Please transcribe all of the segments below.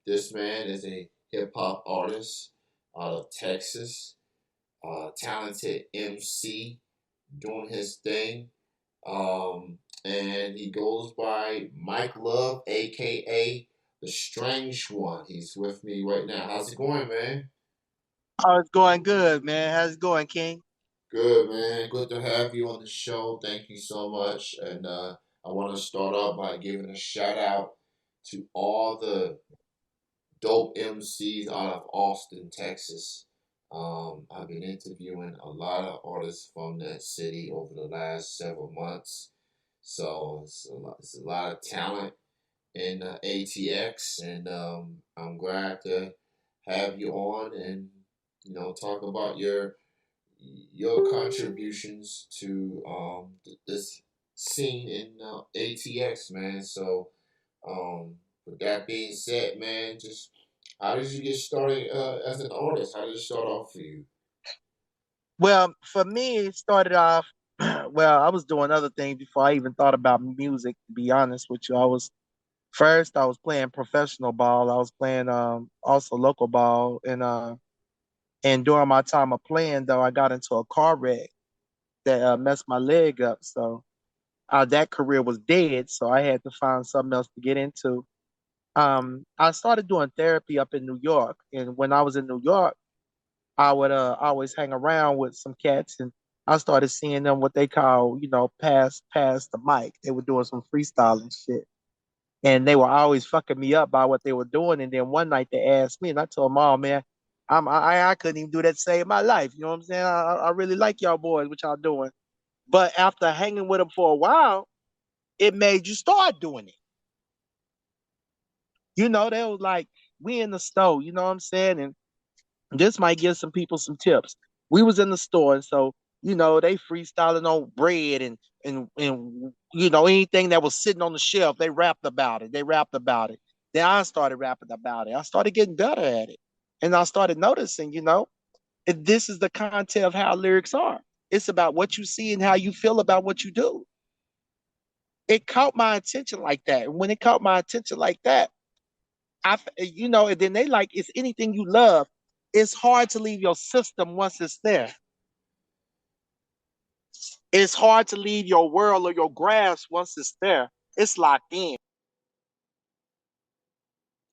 This man is a hip hop artist out of Texas, talented MC doing his thing. And he goes by Mike Love, aka the Strange One. He's with me right now. How's it going, man? Oh, it's going good, man. How's it going, King? Good, man. Good to have you on the show. Thank you so much. And I want to start off by giving a shout out to all the dope MCs out of Austin, Texas. I've been interviewing a lot of artists from that city over the last several months. So it's a lot of talent in ATX, and I'm glad to have you on and talk about your contributions to this scene in ATX, man. So, with that being said, man, just how did you get started as an artist? How did it start off for you? Well, for me, it started off. Well, I was doing other things before I even thought about music. To be honest with you, I was playing professional ball. I was playing also local ball, and during my time of playing, though, I got into a car wreck that messed my leg up. So that career was dead. So I had to find something else to get into. I started doing therapy up in New York, and when I was in New York, I would always hang around with some cats, and I started seeing them what they call, pass the mic. They were doing some freestyling shit. And they were always fucking me up by what they were doing. And then one night they asked me, and I told them, oh man, I couldn't even do that to save my life. You know what I'm saying? I really like y'all boys, what y'all doing. But after hanging with them for a while, it made you start doing it. They was like, we in the store, you know what I'm saying? And this might give some people some tips. We was in the store, and so they freestyling on bread and anything that was sitting on the shelf. They rapped about it. They rapped about it. Then I started rapping about it. I started getting better at it, and I started noticing, this is the content of how lyrics are. It's about what you see and how you feel about what you do. It caught my attention like that, and when it caught my attention like that, and then they like it's anything you love. It's hard to leave your system once it's there. It's hard to leave your world or your grasp once it's there. It's locked in.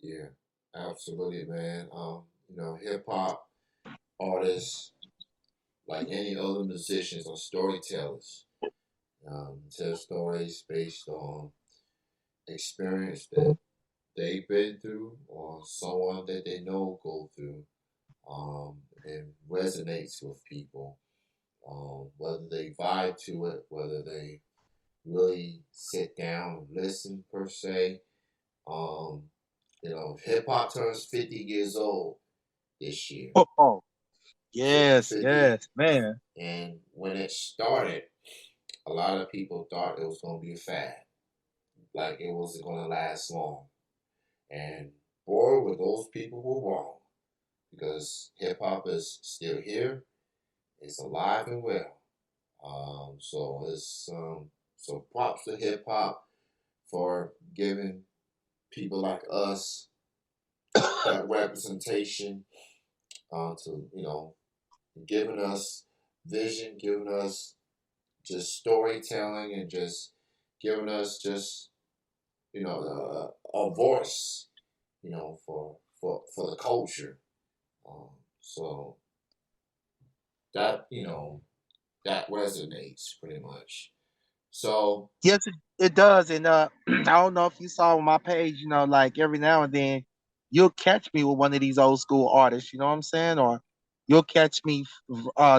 Yeah, absolutely, man. Hip hop artists, like any other musicians, are storytellers. Tell stories based on experience that they've been through or someone that they know go through, and resonates with people. Whether they vibe to it, whether they really sit down and listen per se. Um, Hip hop turns 50 years old this year. Oh, yes, 50. yes, man. And when it started, a lot of people thought it was going to be a fad. Like it wasn't going to last long. And boy, were those people were wrong. Because hip hop is still here. It's alive and well. So props to hip hop for giving people like us that representation, to giving us vision, giving us just storytelling, and just giving us just a voice, for the culture. Um, so that that resonates pretty much. So Yes, it does. And I don't know if you saw on my page, like every now and then you'll catch me with one of these old school artists, you know what I'm saying? Or you'll catch me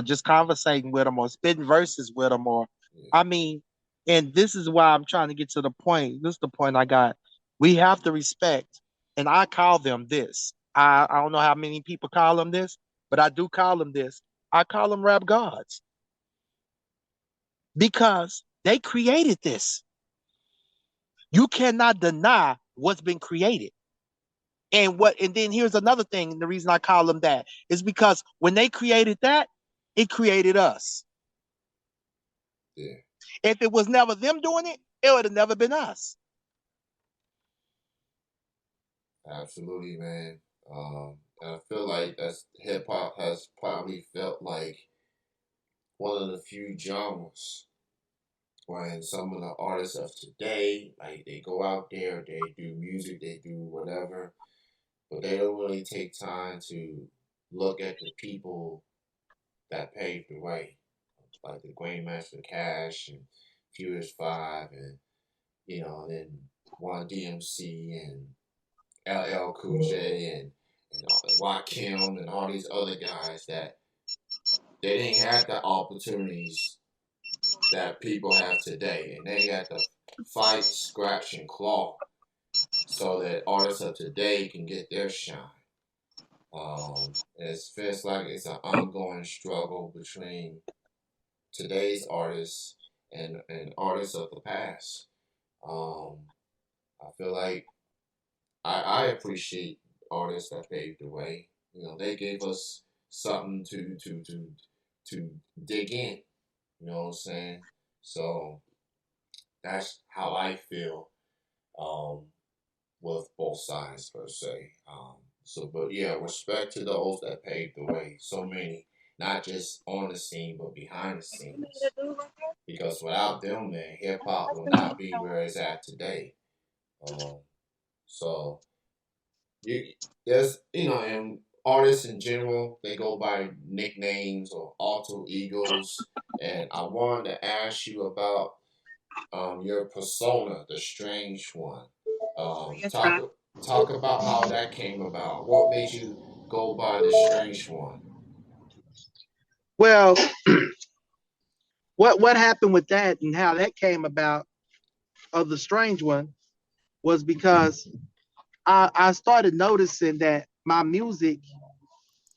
just conversating with them or spitting verses with them. Or, yeah, I mean, and this is why I'm trying to get to the point. This is the point I got. We have to respect, and I call them this. I don't know how many people call them this, but I do call them this. I call them rap gods because they created this. You cannot deny what's been created. And then here's another thing. The reason I call them that is because when they created that, it created us. yeah, If it was never them doing it, it would have never been us. Absolutely, man. And I feel like that's hip hop has probably felt like one of the few genres when some of the artists of today, like they go out there, they do music, they do whatever, but they don't really take time to look at the people that paved the way, like the Grandmaster Cash and Furious Five, and and then One DMC and LL Cool J and Rakim and all these other guys that they didn't have the opportunities that people have today, and they had to fight, scratch, and claw so that artists of today can get their shine. It feels like it's an ongoing struggle between today's artists and artists of the past. Um, I feel like I appreciate artists that paved the way. They gave us something to dig in. You know what I'm saying? So that's how I feel um, with both sides per se. But yeah, respect to those that paved the way. So many, not just on the scene, but behind the scenes. Because without them, man, hip hop will not be where it's at today. Um, so you, there's, and artists in general, they go by nicknames or alter egos. And I wanted to ask you about your persona, the strange one. Talk about how that came about. What made you go by the strange one? Well, what happened with that and how that came about of the strange one was because I started noticing that my music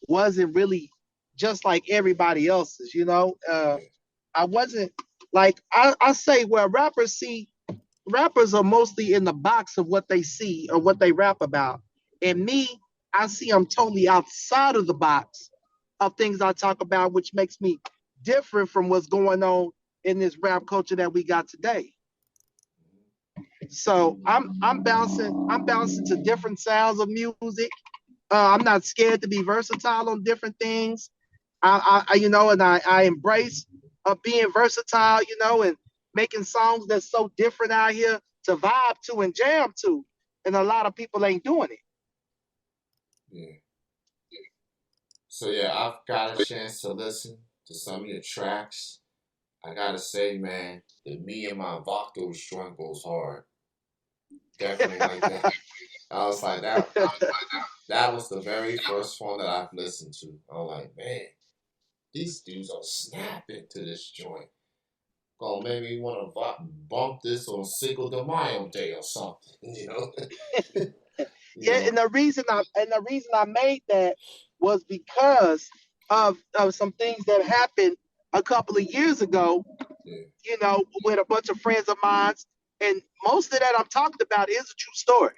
wasn't really just like everybody else's, you know. Yeah, I wasn't like I say where rappers are mostly in the box of what they see or what they rap about. And me, I see I'm totally outside of the box of things I talk about, which makes me different from what's going on in this rap culture that we got today. So I'm bouncing to different sounds of music. I'm not scared to be versatile on different things. And I embrace being versatile, and making songs that's so different out here to vibe to and jam to. And a lot of people ain't doing it. yeah. So yeah, I've got a chance to listen to some of your tracks. I gotta say, man, the Me and My Vatos joint goes hard. Definitely like that. I was like that. That was the very first one that I've listened to. I'm like, man, these dudes are snapping to this joint. Gonna make me want to bump this on Cinco de Mayo day or something. you Yeah, know. and the reason I made that was because of some things that happened a couple of years ago, Yeah, with a bunch of friends of mine. And most of that I'm talking about is a true story.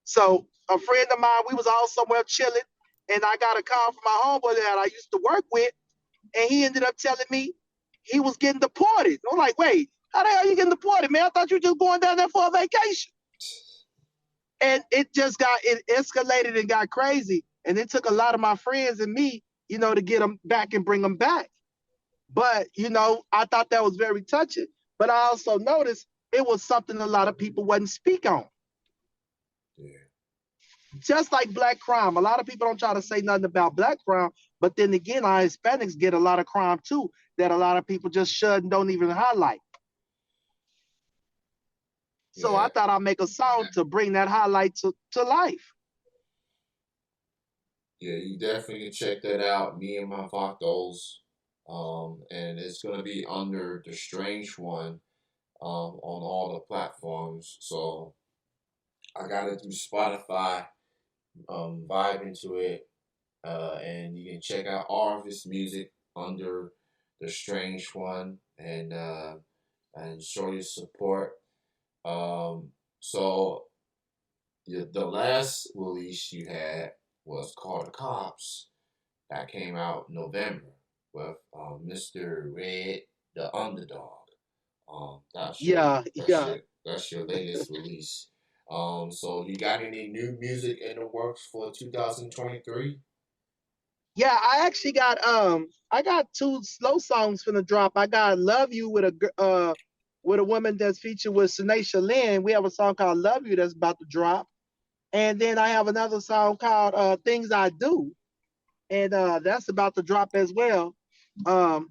So a friend of mine, we was all somewhere chilling, and I got a call from my homeboy that I used to work with, and he ended up telling me he was getting deported. I'm like, wait, how the hell are you getting deported, man? I thought you were just going down there for a vacation. And it escalated and got crazy. And it took a lot of my friends and me, to get them back and bring them back. But, I thought that was very touching. But I also noticed it was something a lot of people wouldn't speak on. yeah, Just like black crime. A lot of people don't try to say nothing about black crime, but then again, our Hispanics get a lot of crime too that a lot of people just shut and don't even highlight. So I yeah, thought I'd make a song to bring that highlight to life. yeah. You definitely can check that out. Me and My Vatos. And it's gonna be under the Strange One on all the platforms. So I got it through Spotify, vibe into it, and you can check out all of his music under the Strange One, and show your support. So the last release you had was called The Cops. That came out in November with Mr. Red, the Underdog. That's your Yeah, that's yeah. your that's your latest release. So you got any new music in the works for 2023? Yeah, I actually got I got two slow songs from the drop. I got "Love You" with a woman that's featured with Sinaisha Lynn. We have a song called "Love You" that's about to drop, and then I have another song called "Things I Do," and that's about to drop as well. Um,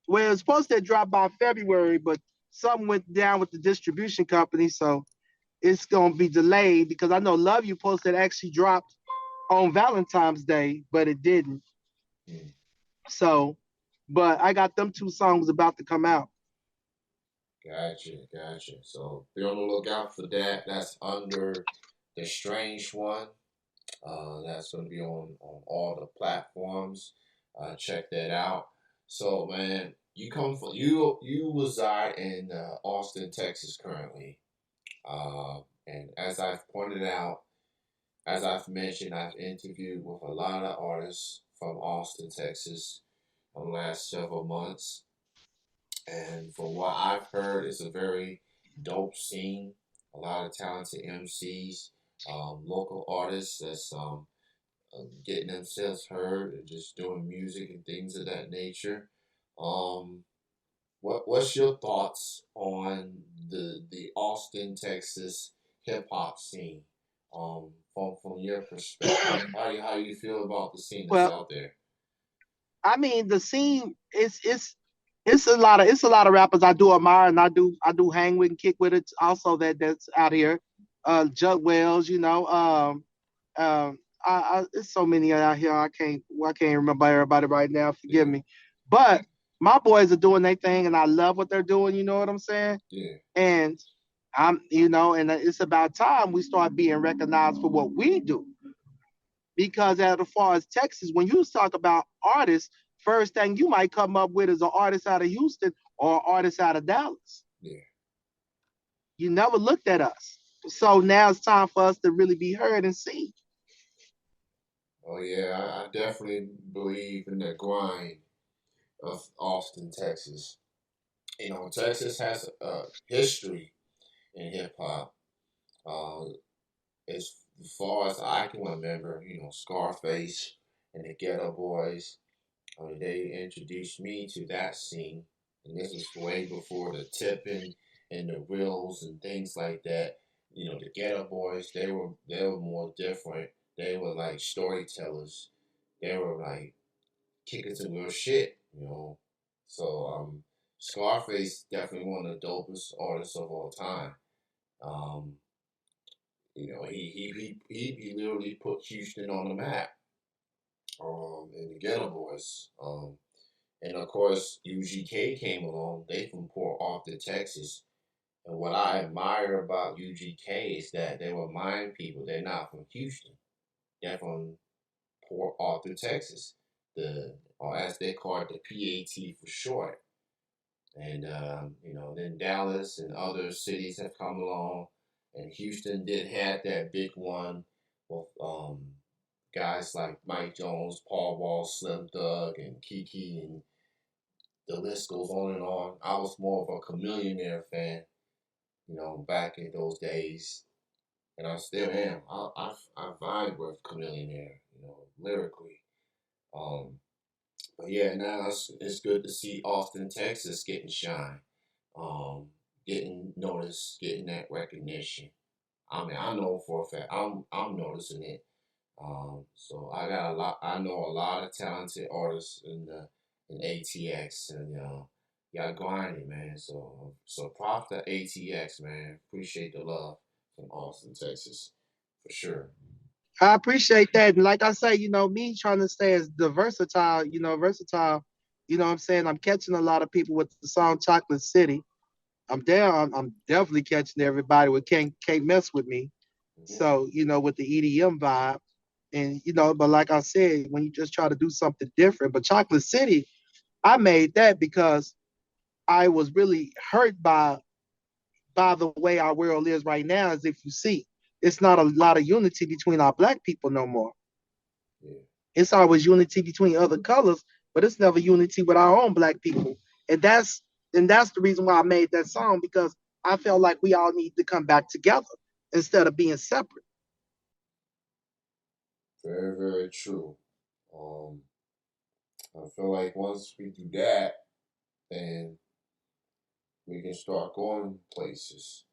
well, it's supposed to drop by February, but something went down with the distribution company, so it's gonna be delayed because I know "Love You" posted actually dropped on Valentine's Day, but it didn't. Hmm. So, but I got them two songs about to come out. Gotcha. So be on the lookout for that. That's under the Strange One. That's going to be on all the platforms. Check that out. So, man, you reside in Austin, Texas currently. And as I've pointed out, as I've mentioned, I've interviewed with a lot of artists from Austin, Texas, in the last several months. And from what I've heard, it's a very dope scene. A lot of talented MCs, local artists that's getting themselves heard and just doing music and things of that nature. Um, what's your thoughts on the Austin, Texas hip hop scene? From your perspective, how you feel about the scene that's Well, out there? I mean, the scene it's a lot of rappers I do admire and I do hang with and kick with it. Also, that's out here, Jug Wells, it's so many out here. I can't remember everybody right now. Forgive Yeah, me, but my boys are doing their thing, and I love what they're doing. You know what I'm saying? yeah, And and it's about time we start being recognized for what we do. Because as far as Texas, when you talk about artists, first thing you might come up with is an artist out of Houston or an artist out of Dallas. yeah. You never looked at us. So now it's time for us to really be heard and seen. Oh yeah, I definitely believe in the grind of Austin, Texas. Texas has a history in hip hop. Uh, as far as I can remember, Scarface and the Ghetto Boys, they introduced me to that scene, and this was way before the tipping and the reels and things like that. The Ghetto Boys, they were more different. They were like storytellers. They were like kicking some real shit. So Scarface definitely one of the dopest artists of all time. Um, he literally put Houston on the map. And the Ghetto Boys. And of course, UGK came along. They from Port Arthur, Texas. And what I admire about UGK is that they were mine people. They're not from Houston. They're from Port Arthur, Texas. Or as they call it, the PAT for short. And then Dallas and other cities have come along, and Houston did have that big one with guys like Mike Jones, Paul Wall, Slim Thug, and Kiki, and the list goes on and on. I was more of a Chameleonaire fan, back in those days, and I still am. I vibe with Chameleonaire, lyrically. Um, but yeah, now it's good to see Austin, Texas getting shine, um, getting noticed, getting that recognition. I mean, I know for a fact I'm noticing it. So I got a lot. I know a lot of talented artists in ATX, and y'all grinding, man. So props to ATX, man. Appreciate the love from Austin, Texas, for sure. I appreciate that. And like I say, me trying to stay as the versatile, what I'm saying? I'm catching a lot of people with the song Chocolate City. I'm definitely catching everybody with Can't Mess With Me. Mm-hmm. So, with the EDM vibe. And but like I said, when you just try to do something different, but Chocolate City, I made that because I was really hurt by the way our world is right now. As if you see, it's not a lot of unity between our black people no more. Yeah. It's always unity between other colors, but it's never unity with our own black people. And that's the reason why I made that song, because I felt like we all need to come back together. instead of being separate. Very, very true. Um, I feel like once we do that, then we can start going places.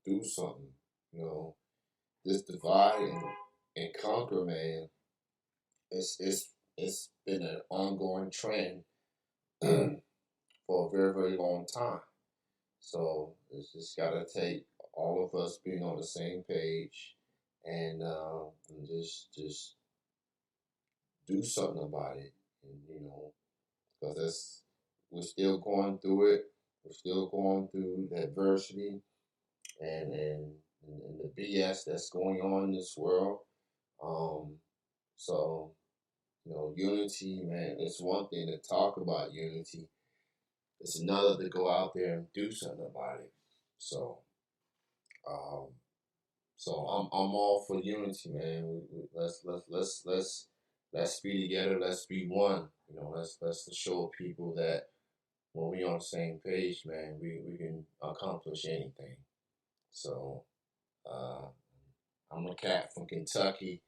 Do something. This divide and conquer, man. It's been an ongoing trend for a very, very long time. So it's just gotta take all of us being on the same page and just do something about it. And because we're still going through it. We're still going through the adversity and and, and the BS that's going on in this world. Um, so unity, man. It's one thing to talk about unity. It's another to go out there and do something about it. So, um, so I'm all for unity, man. Let's be together. Let's be one. Let's show people that when we on the same page, man, we can accomplish anything. So, uh, I'm a cat from Kentucky,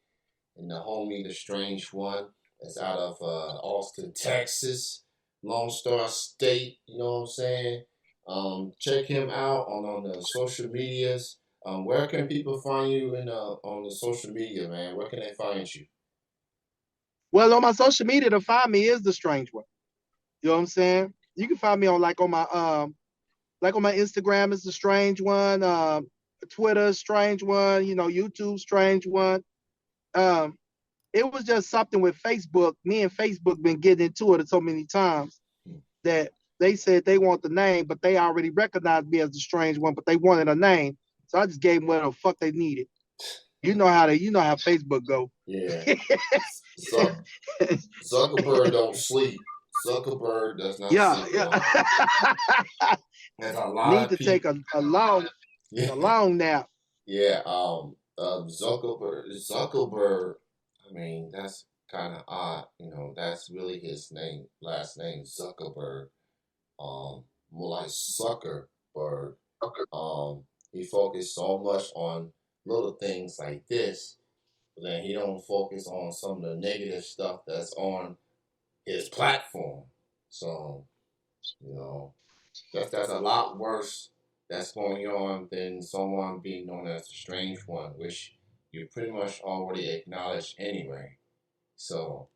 and the homie, the strange one, is out of Austin, Texas, Lone Star State. You know what I'm saying? Check him out on the social medias. Where can people find you on the social media, man? Where can they find you? Well, on my social media, to find me is the strange one. You know what I'm saying? You can find me on like on my Instagram is the strange one, Twitter strange one, YouTube strange one. Um, it was just something with Facebook. Me and Facebook been getting into it so many times that they said they want the name, but they already recognized me as the strange one, but they wanted a name. So I just gave them whatever the fuck they needed. You know how Facebook go. Yeah. Zuckerberg don't sleep. Zuckerberg does not Yeah, sleep, yeah. yo. There's a lot Need of to take people. Yeah. a long nap. Yeah. Zuckerberg. I mean, that's kind of odd. That's really his name, last name, Zuckerberg. More like Zuckerberg. He focused so much on little things like this, but then he don't focus on some of the negative stuff that's on his platform. So, you know, that's a lot worse that's going on than someone being known as the strange one, which you pretty much already acknowledged anyway. So,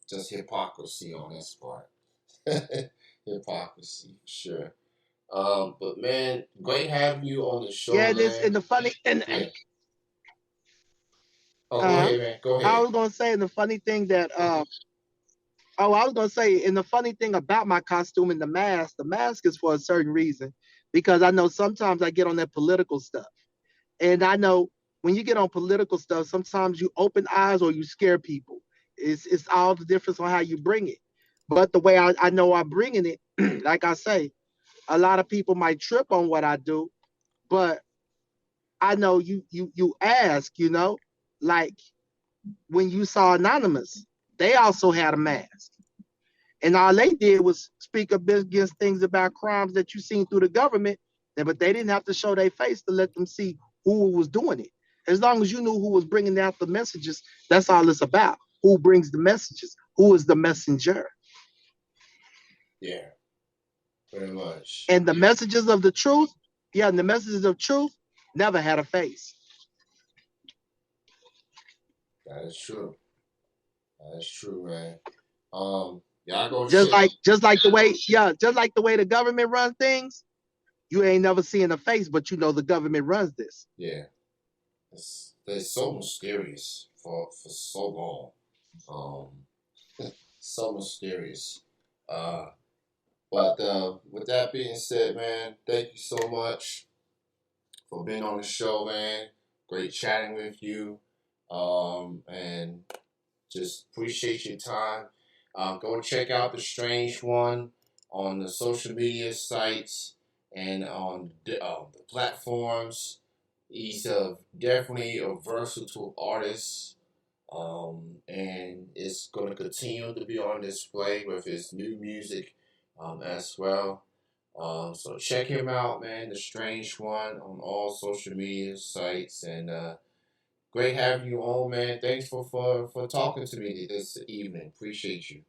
just hypocrisy on his part. Hypocrisy, for sure. But man, great having you on the show, Yeah, this man. and the funny and Yeah. Oh, go uh ahead, man. Go I ahead. was gonna say and the funny thing that I was gonna say and the funny thing about my costume and the mask is for a certain reason. Because I know sometimes I get on that political stuff. And I know when you get on political stuff, sometimes you open eyes or you scare people. It's all the difference on how you bring it. But the way I know I'm bringing it, like I say, a lot of people might trip on what I do, but I know you ask, like when you saw Anonymous, they also had a mask. And all they did was speak up against things about crimes that you seen through the government, but they didn't have to show their face to let them see who was doing it. As long as you knew who was bringing out the messages, that's all it's about. Who brings the messages? Who is the messenger? Yeah, pretty much. And the messages of the truth, yeah, and the messages of truth never had a face. That is true. That is true, man. Y'all go Just check. like just like the way, yeah, just like the way the government runs things, you ain't never seen a face, but you know the government runs this. Yeah, they're so mysterious for so long. So mysterious. Uh, but with that being said, man, thank you so much for being on the show, man. Great chatting with you. And just appreciate your time. Go check out the Strange One on the social media sites and on the platforms. He's definitely a versatile artist, and it's going to continue to be on display with his new music as well. So check him out, man. The Strange One on all social media sites, and great having you on, man. Thanks for talking to me this evening. Appreciate you.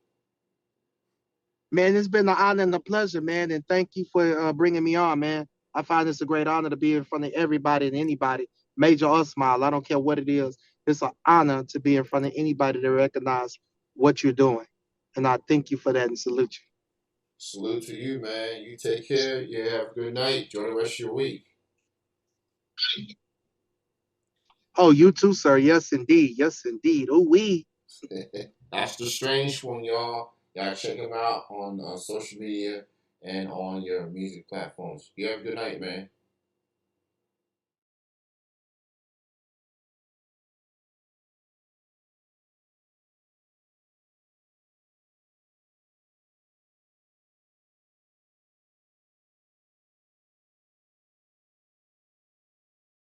Man, it's been an honor and a pleasure, man. And thank you for bringing me on, man. I find it's a great honor to be in front of everybody and anybody, major or small. I don't care what it is. It's an honor to be in front of anybody to recognize what you're doing. And I thank you for that and salute you. Salute to you, man. You take care. You have a good night. Enjoy the rest of your week. Oh, you too, sir. Yes, indeed. Yes, indeed. Oh, we. That's the Strange One, y'all. Y'all check him out on social media and on your music platforms. You have a good night, man.